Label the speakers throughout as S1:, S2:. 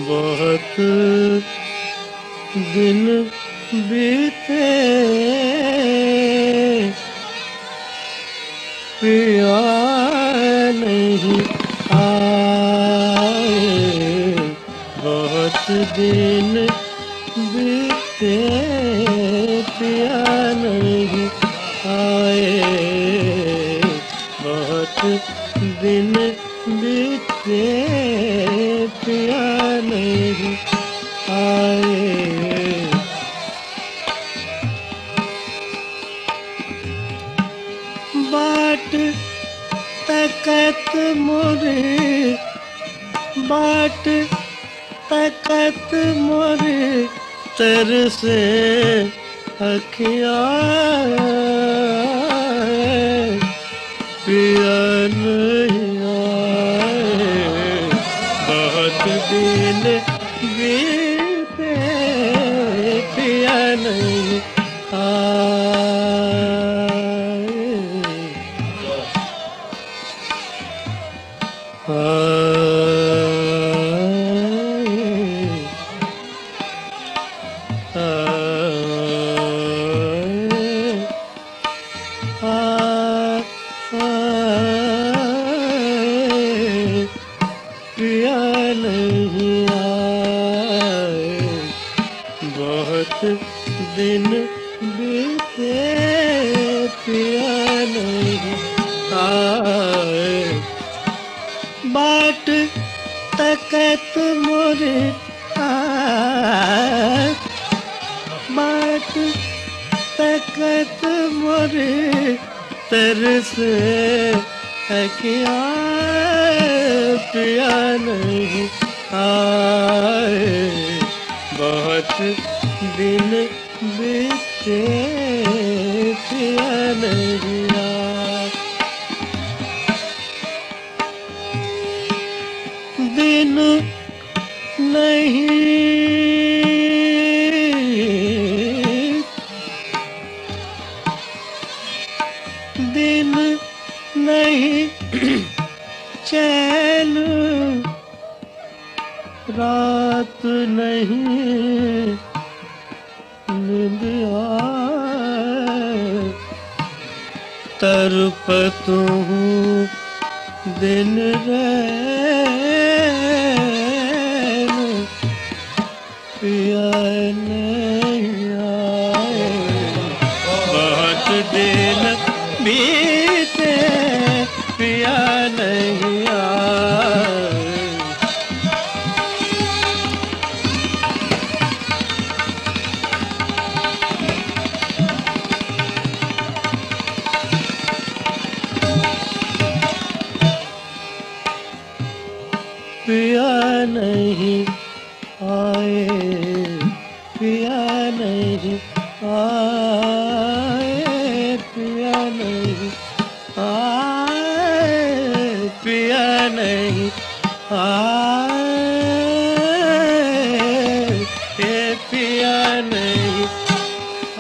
S1: बहुत दिन बीते पिया नहीं आए, बहुत दिन बीते पिया नहीं आए, बहुत दिन बीते पिया नहीं आए। बाट तकत मोरे, बाट तकत मोरे तरसे अखियाँ, पिया नहीं आए, बहुत दिन बीते पिया नहीं पिया नहीं आए, बहुत दिन बीते पिया नहीं आए। बाट तकत मोरे बाट तकत मोरे तरसे अखियाँ, पिया नहीं आए, बहुत दिन बीते पिया नहीं आए। दिन नहीं दिन नहीं चैन, रात नहीं नींद आए, तड़पत हूँ दिन रैन, पिया नहीं आए, बहुत दिन बीते पिया नहीं आए। पिया नहीं आए, पिया नहीं आए, पिया नहीं आए, पिया नहीं आए, पिया नहीं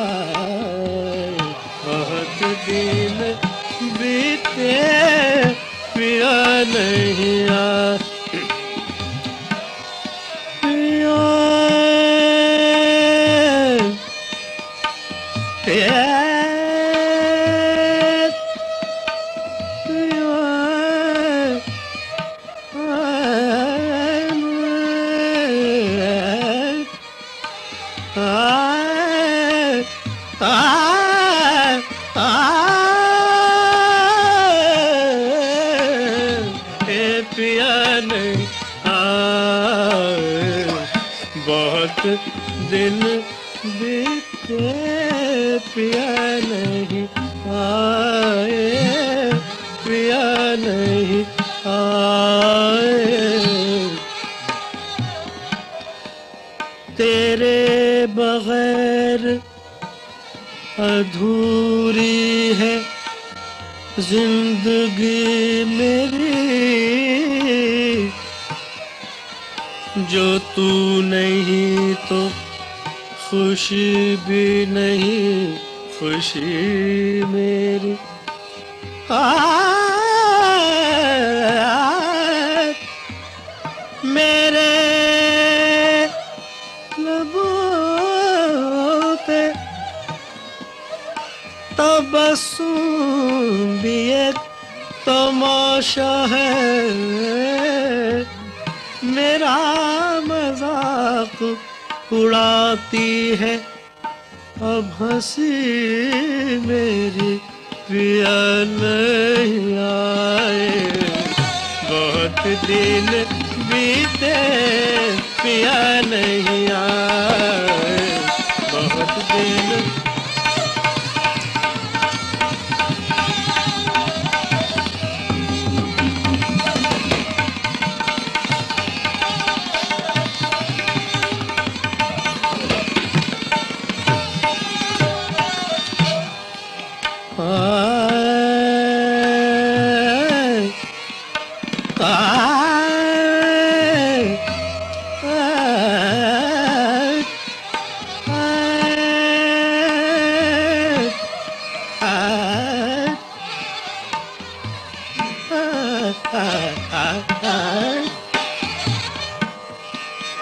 S1: आए, बहुत दिन बीते पिया नहीं आए। पिया नहीं आए, बहुत दिन बीते पिया नहीं आए, पिया नहीं आए। तेरे बगैर अधूरी है जिंदगी मेरी, जो तू नहीं तो खुशी भी नहीं खुशी मेरी। मेरे लबों पे तबस्सुम भी एक तमाशा है, मेरा मजाक उड़ाती है अब हंसी मेरी। पिया नहीं आए बहुत दिन बीते, पिया नहीं आए बहुत दिन।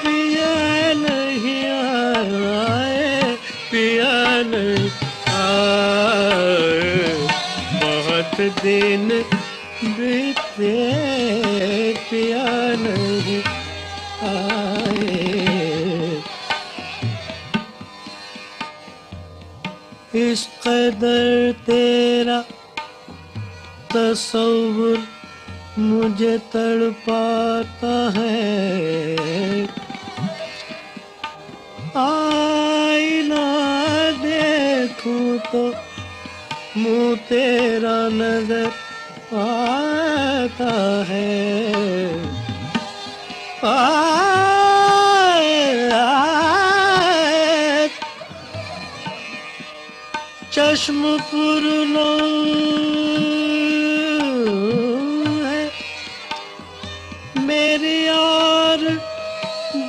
S1: पिया नहीं आए, पिया नहीं आए बहुत दिन बीते, पिया नहीं आए। इस कदर तेरा तसव्वुर मुझे तड़पाता है, आईना देखूं तो मुँह तेरा नजर आता है। चश्म पुरलो है मेरी और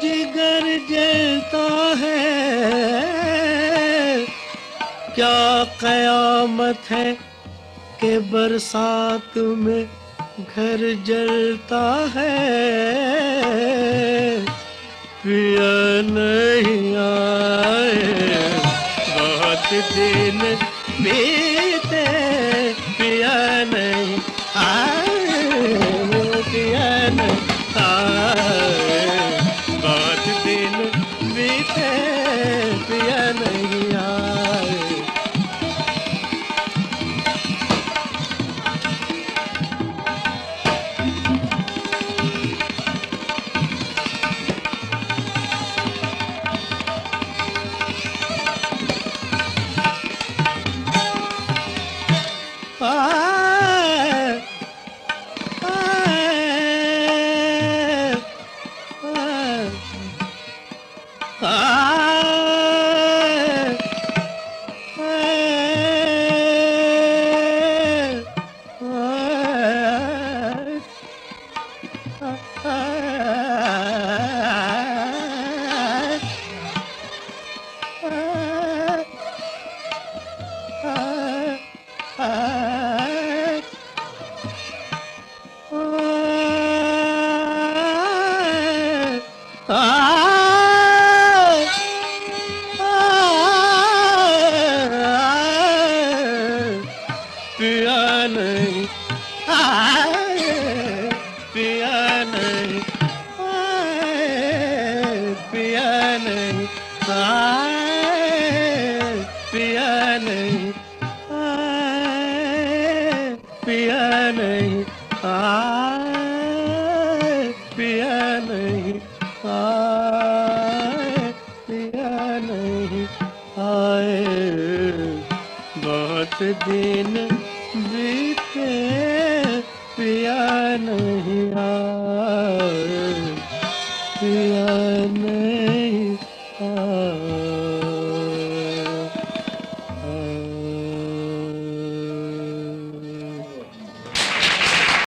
S1: जिगर जलता है, क्या कयामत है कि बरसात में घर जलता है। पिया नहीं आए बहुत दिन बीते, पिया नहीं आए, पिया नहीं आए बहुत दिन बीते, पिया नहीं आए। पिया नहीं आए, पिया नहीं आए, पिया नहीं आए, पिया नहीं आए, पिया नहीं आए, पिया नहीं आए, पिया नहीं आए बहुत दिन बीते, पिया नहीं आए, पिया नहीं